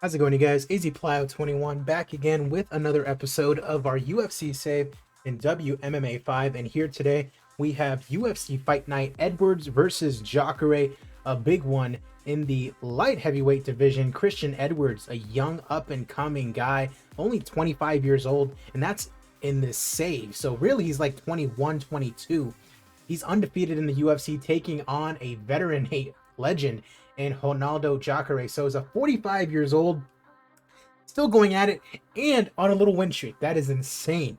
How's it going, you guys? AZPlow21 back again with another episode of our UFC save in WMMA 5. And here today we have UFC Fight Night Edwards versus JACARE, a big one in the light heavyweight division. Christian Edwards, a young up and coming guy, only 25 years old, and that's in this save. So really he's like 21, 22. He's undefeated in the UFC, taking on a veteran, a legend, and Ronaldo Jacare Souza, 45 years old, still going at it and on a little win streak. That is insane.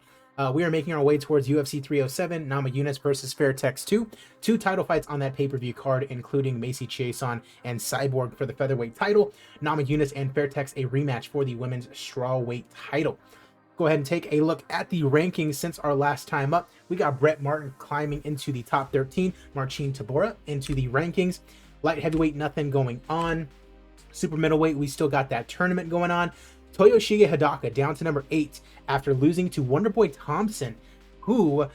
We are making our way towards UFC 307, Nama Yunus versus Fairtex 2. Two title fights on that pay-per-view card, including Macy Chiasson and Cyborg for the featherweight title. Nama Yunus and Fairtex a rematch for the women's strawweight title. Go ahead and take a look at the rankings since our last time up. We got Brett Martin climbing into the top 13, Marcin Tabora into the rankings. Light heavyweight, nothing going on. Super middleweight, we still got that tournament going on. Toyoshige Hidaka down to number 8 after losing to Wonderboy Thompson, who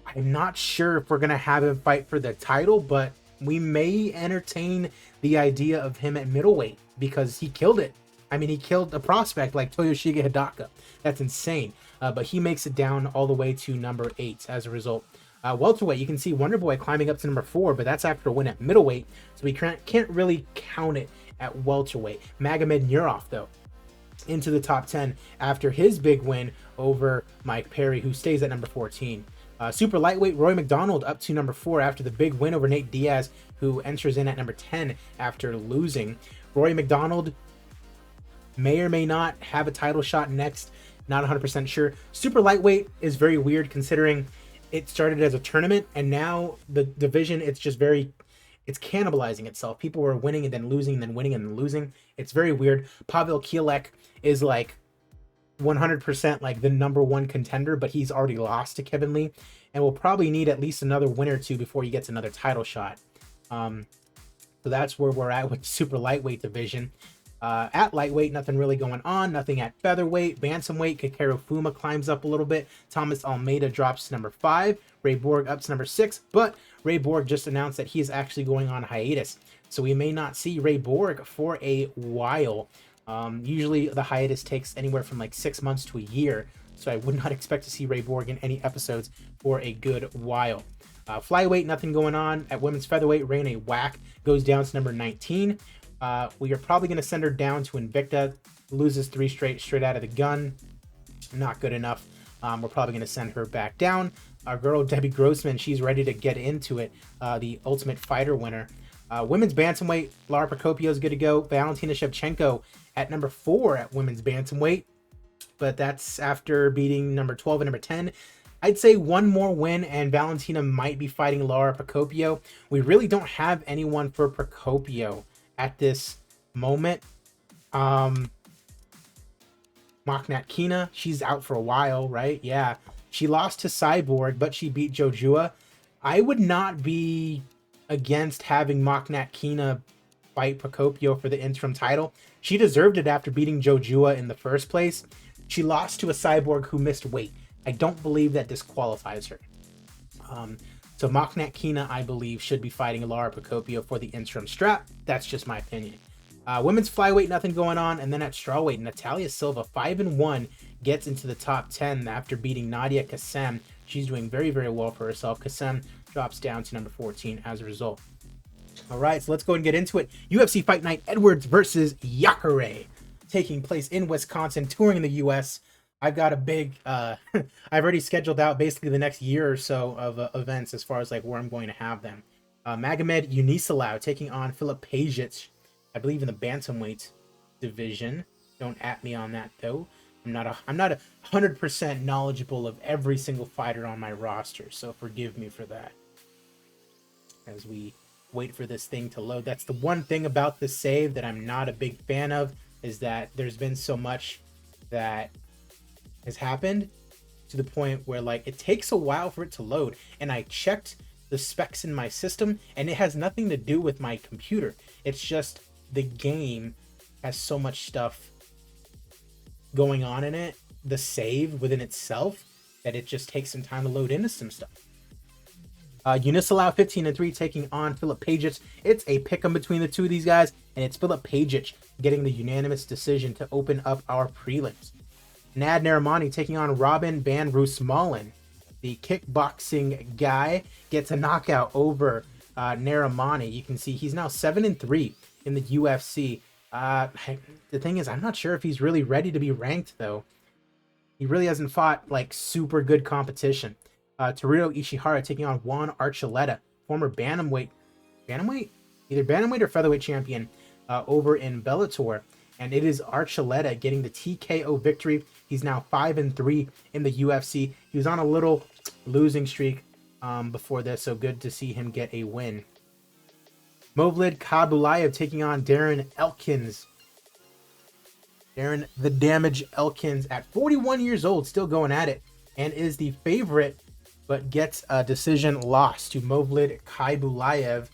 I'm not sure if we're going to have him fight for the title, but we may entertain the idea of him at middleweight because he killed it. I mean, he killed a prospect like Toyoshige Hidaka. That's insane. But he makes it down all the way to number 8 as a result. Welterweight, you can see Wonderboy climbing up to number 4, but that's after a win at middleweight, so we can't really count it at welterweight. Magomed Nurov, though, into the top 10 after his big win over Mike Perry, who stays at number 14. Super lightweight, Roy McDonald up to number 4 after the big win over Nate Diaz, who enters in at number 10 after losing. Roy McDonald may or may not have a title shot next, not 100% sure. Super lightweight is very weird considering it started as a tournament and now the division, it's cannibalizing itself. People were winning and then losing and then winning and then losing. It's very weird. Pavel Kielek is like 100% like the number 1 contender, but he's already lost to Kevin Lee and will probably need at least another win or two before he gets another title shot. So that's where we're at with the super lightweight division. At lightweight, nothing really going on. Nothing at featherweight. Bantamweight, Kakeru Fuma climbs up a little bit. Thomas Almeida drops to number 5. Ray Borg up to number 6. But Ray Borg just announced that he is actually going on hiatus. So we may not see Ray Borg for a while. Usually the hiatus takes anywhere from like 6 months to a year. So I would not expect to see Ray Borg in any episodes for a good while. Flyweight, nothing going on. At women's featherweight, Raina Whack goes down to number 19. We are probably going to send her down to Invicta. Loses 3 straight out of the gun. Not good enough. We're probably going to send her back down. Our girl Debbie Grossman, she's ready to get into it. The Ultimate Fighter winner. Women's bantamweight, Lara Procopio is good to go. Valentina Shevchenko at number 4 at women's bantamweight. But that's after beating number 12 and number 10. I'd say one more win and Valentina might be fighting Lara Procopio. We really don't have anyone for Procopio at this moment. Maknat Kina, she's out for a while, right? Yeah, she lost to Cyborg, but she beat Jojua. I would not be against having Maknat Kina fight Procopio for the interim title. She deserved it after beating Jojua in the first place. She lost to a Cyborg who missed weight. I don't believe that disqualifies her. So Maknat Kina, I believe, should be fighting Lara Procopio for the interim strap. That's just my opinion. Women's flyweight, nothing going on. And then at strawweight, Natalia Silva, 5-1, gets into the top 10 after beating Nadia Kassem. She's doing very, very well for herself. Kassem drops down to number 14 as a result. All right, so let's go and get into it. UFC Fight Night Edwards versus JACARE, taking place in Wisconsin, touring the U.S., I've got a big, I've already scheduled out basically the next year or so of events as far as like where I'm going to have them. Magomed Unisalau taking on Filip Pajic, I believe in the bantamweight division. Don't at me on that though. I'm not 100% knowledgeable of every single fighter on my roster, so forgive me for that. As we wait for this thing to load, that's the one thing about this save that I'm not a big fan of, is that there's been so much that has happened to the point where like it takes a while for it to load, and I checked the specs in my system and it has nothing to do with my computer. It's just the game has so much stuff going on in it, the save within itself, that it just takes some time to load into some stuff. Unisilao 15-3 taking on Filip Pejic. It's a pick'em between the two of these guys, and it's Filip Pejic getting the unanimous decision to open up our prelims. Nad Narimani taking on Robin Van Roosmalen. The kickboxing guy gets a knockout over Narimani. You can see he's now 7-3 in the UFC. The thing is, I'm not sure if he's really ready to be ranked, though. He really hasn't fought like super good competition. Teruto Ishihara taking on Juan Archuleta, former bantamweight, either bantamweight or featherweight champion over in Bellator. And it is Archuleta getting the TKO victory. He's now 5-3 in the UFC. He was on a little losing streak before this, so good to see him get a win. Movlid Kabulaev taking on Darren Elkins. Darren the Damage Elkins at 41 years old, still going at it, and is the favorite, but gets a decision loss to Movlid Kabulaev.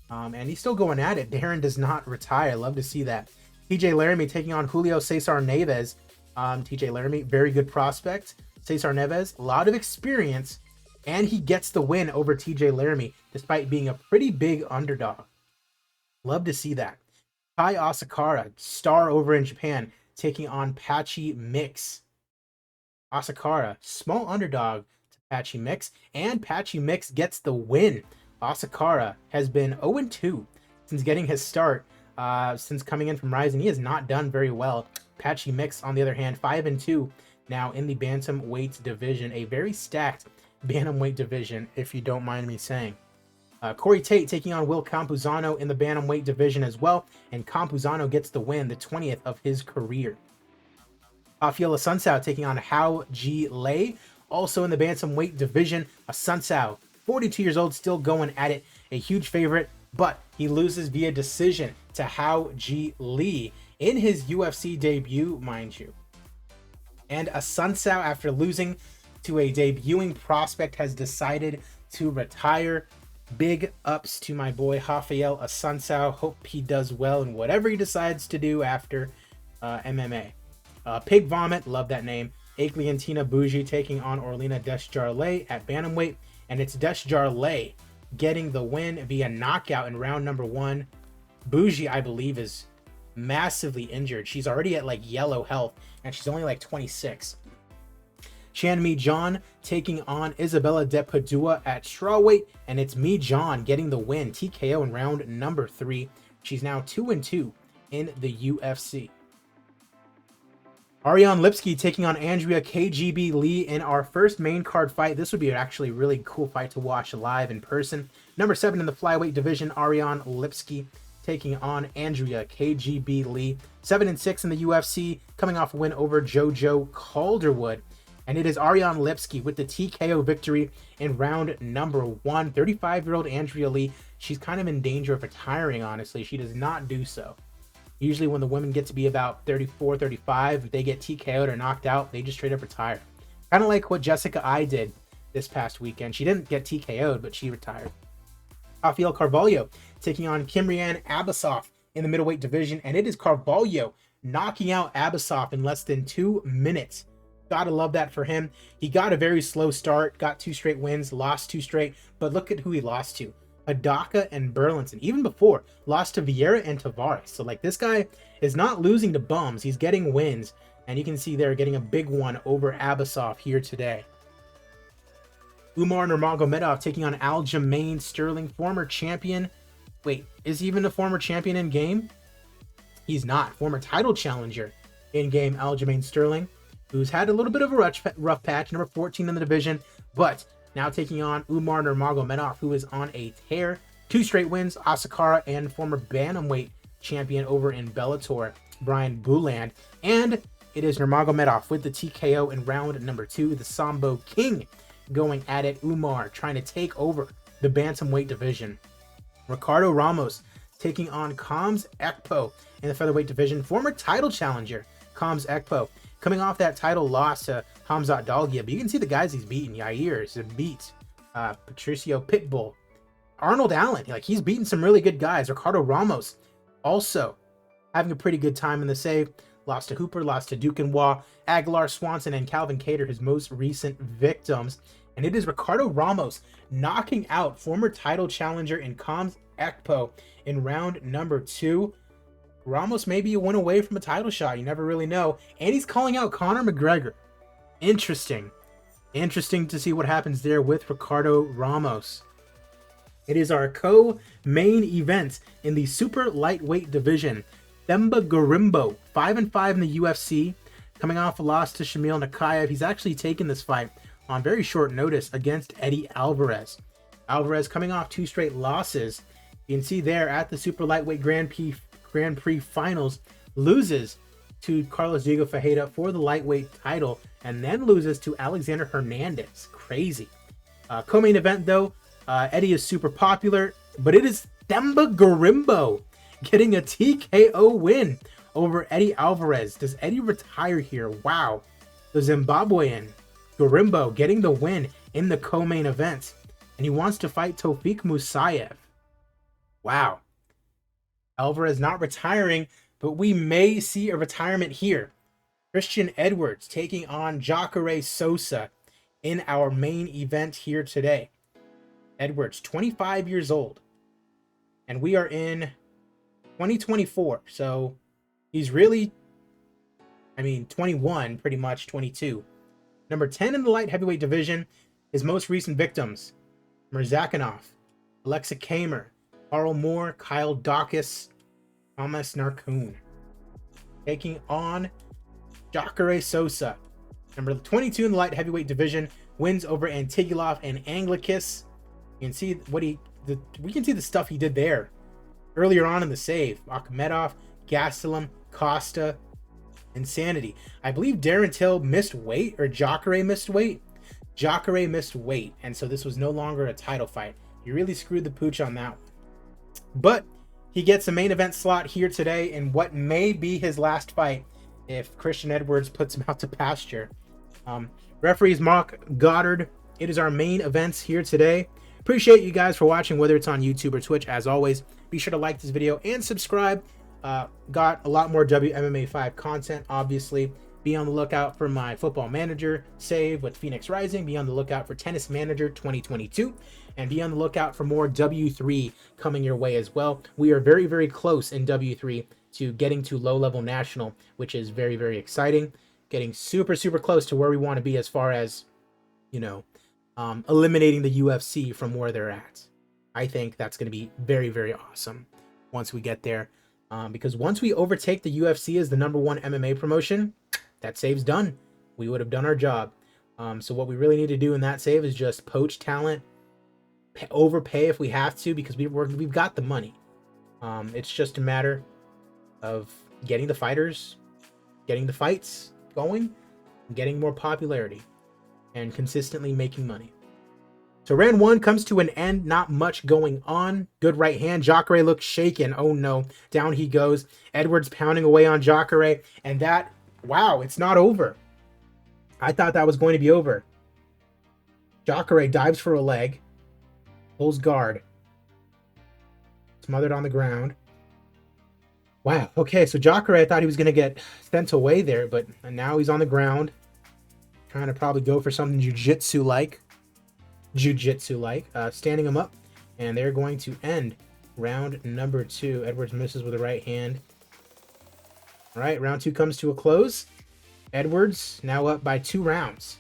And he's still going at it. Darren does not retire. Love to see that. TJ Laramie taking on Julio Cesar Neves. TJ Laramie, very good prospect. Cesar Neves, a lot of experience, and he gets the win over TJ Laramie, despite being a pretty big underdog. Love to see that. Kai Asakara, star over in Japan, taking on Patchy Mix. Asakara, small underdog to Patchy Mix, and Patchy Mix gets the win. Asakara has been 0-2 since getting his start. Since coming in from Rising, he has not done very well. Patchy Mix, on the other hand, 5-2 now in the bantamweight division, a very stacked bantamweight division, if you don't mind me saying. Corey Tate taking on Will Campuzano in the bantamweight division as well, and Campuzano gets the win, the 20th of his career. Afiola Sunsao taking on Hao Ji Lei, also in the bantamweight division. Sunsao, 42 years old, still going at it, a huge favorite, but he loses via decision to Hao Ji Lee in his UFC debut, mind you. And Sunsao, after losing to a debuting prospect, has decided to retire. Big ups to my boy Rafael Sunsao. Hope he does well in whatever he decides to do after MMA. Pig Vomit, love that name. Akliantina Bougie taking on Orlina Desjarlais at bantamweight, and it's Desjarlais getting the win via knockout in round number 1. Bougie, I believe, is massively injured. She's already at like yellow health, and she's only like 26. Chan Mi John taking on Isabella de Padua at strawweight, and it's Mi John getting the win, TKO in round number 3. She's now 2-2 in the UFC. Ariane Lipsky taking on Andrea KGB Lee in our first main card fight. This would be actually a really cool fight to watch live in person. Number 7 in the flyweight division, Ariane Lipsky taking on Andrea KGB Lee. 7-6 in the UFC, coming off a win over JoJo Calderwood. And it is Ariane Lipsky with the TKO victory in round number 1. 35-year-old Andrea Lee, she's kind of in danger of retiring, honestly. She does not do so. Usually when the women get to be about 34, 35, if they get TKO'd or knocked out, they just straight up retire. Kind of like what Jessica I did this past weekend. She didn't get TKO'd, but she retired. Rafael Carvalho taking on Kimrian Abbasov in the middleweight division, and it is Carvalho knocking out Abbasov in less than 2 minutes. Gotta love that for him. He got a very slow start, got 2 straight wins, lost 2 straight, but look at who he lost to. Adaka and Burlinson, even before, lost to Vieira and Tavares. So like, this guy is not losing to bums, he's getting wins, and you can see they're getting a big one over Abbasov here today. Umar Nurmagomedov taking on Aljamain Sterling, former champion. Wait, is he even a former champion in game? He's not. Former title challenger in game, Aljamain Sterling, who's had a little bit of a rough patch, number 14 in the division, but now taking on Umar Nurmagomedov, who is on a tear. 2 straight wins, Asakara and former bantamweight champion over in Bellator, Brian Bouland. And it is Nurmagomedov with the TKO in round number 2, the Sambo King going at it. Umar trying to take over the bantamweight division. Ricardo Ramos taking on Combs Ekpo in the featherweight division, former title challenger Combs Ekpo, coming off that title loss to Hamzat Dalgia, but you can see the guys he's beaten. Yair's beat Patricio Pitbull, Arnold Allen, like, he's beaten some really good guys. Ricardo Ramos also having a pretty good time in the save. Lost to Hooper, lost to Duquesnoy, Aguilar, Swanson, and Calvin Cater, his most recent victims. And it is Ricardo Ramos knocking out former title challenger in Coms Ekpo in round number 2. Ramos may be a win away from a title shot. You never really know. And he's calling out Conor McGregor. Interesting. Interesting to see what happens there with Ricardo Ramos. It is our co-main event in the super lightweight division. Themba Gorimbo, 5-5 in the UFC, coming off a loss to Shamil Nakayev. He's actually taken this fight on very short notice against Eddie Alvarez. Alvarez coming off 2 straight losses. You can see there at the super lightweight Grand Prix finals, loses to Carlos Diego Ferreira for the lightweight title, and then loses to Alexander Hernandez. Crazy. Co-main event though, Eddie is super popular, but it is Themba Gorimbo getting a TKO win over Eddie Alvarez. Does Eddie retire here? Wow. The Zimbabwean Gorimbo getting the win in the co-main event, and he wants to fight Tofik Musayev. Wow. Alvarez not retiring, but we may see a retirement here. Christian Edwards taking on JACARE Souza in our main event here today. Edwards, 25 years old, and we are in 2024, so he's really, 21, pretty much 22. Number 10 in the light heavyweight division. His most recent victims: Mirzakhanov, Alexa Kamer, Carl Moore, Kyle Dawkins, Thomas Narcoon. Taking on JACARE Souza. Number 22 in the light heavyweight division, wins over Antigulov and Anglicus. You can see we can see the stuff he did there earlier on in the save. Akhmedov, Gastelum, Costa, Insanity. I believe Darren Till missed weight, or JACARE missed weight. JACARE missed weight, and so this was no longer a title fight. He really screwed the pooch on that one. But he gets a main event slot here today in what may be his last fight if Christian Edwards puts him out to pasture. Referees Mark Goddard. It is our main events here today. Appreciate you guys for watching, whether it's on YouTube or Twitch. As always, be sure to like this video and subscribe. Got a lot more WMMA 5 content, obviously. Be on the lookout for my Football Manager save with Phoenix Rising. Be on the lookout for Tennis Manager 2022. And be on the lookout for more W3 coming your way as well. We are very, very close in W3 to getting to low-level national, which is very, very exciting. Getting super, super close to where we want to be as far as, eliminating the UFC from where they're at. I think that's going to be very, very awesome once we get there. Because once we overtake the UFC as the #1 MMA promotion, that save's done. We would have done our job. So what we really need to do in that save is just poach talent, overpay if we have to, because we've got the money. It's just a matter of getting the fighters, getting the fights going, getting more popularity, and consistently making money. So round 1 comes to an end. Not much going on. Good right hand. JACARE looks shaken. Oh no. Down he goes. Edwards pounding away on JACARE. And that, wow, it's not over. I thought that was going to be over. JACARE dives for a leg. Pulls guard. Smothered on the ground. Wow. Okay, so JACARE, I thought he was going to get sent away there, but now he's on the ground. Trying to probably go for something jiu-jitsu-like. Standing him up. And they're going to end round number 2. Edwards misses with the right hand. All right, round 2 comes to a close. Edwards now up by 2 rounds.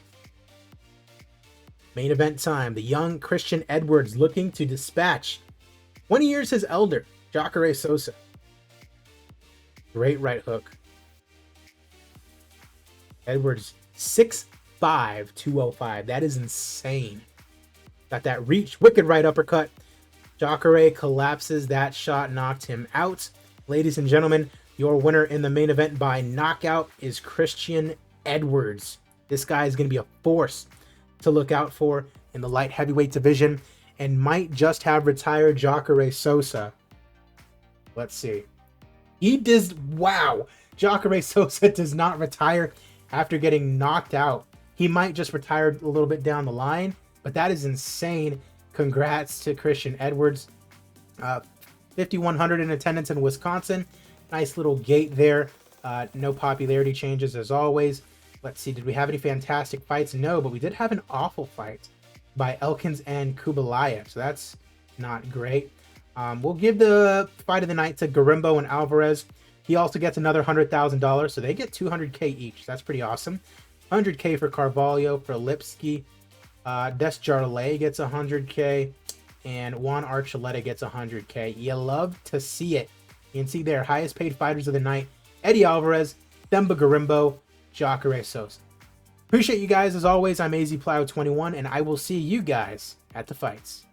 Main event time. The young Christian Edwards looking to dispatch 20 years his elder, JACARE Souza. Great right hook. Edwards 6'5", 205. That is insane. Got that reach. Wicked right uppercut. JACARE collapses. That shot knocked him out. Ladies and gentlemen, your winner in the main event by knockout is Christian Edwards. This guy is going to be a force to look out for in the light heavyweight division and might just have retired JACARE Souza. Let's see. He does. Wow. JACARE Souza does not retire after getting knocked out. He might just retire a little bit down the line, but that is insane. Congrats to Christian Edwards. 5,100 in attendance in Wisconsin. Nice little gate there. No popularity changes as always. Let's see. Did we have any fantastic fights? No, but we did have an awful fight. by Elkins and Kubelaev. So that's not great. We'll give the fight of the night to Garimbo and Alvarez. He also gets another $100,000, so they get $200K each. That's pretty awesome. $100K for Carvalho, for Lipsky. Desjardins gets $100K, and Juan Archuleta gets $100K. You love to see it. You can see their highest paid fighters of the night: Eddie Alvarez, Themba Garimbo, JACARE Souza. Appreciate you guys as always. I'm AZPlow21, and I will see you guys at the fights.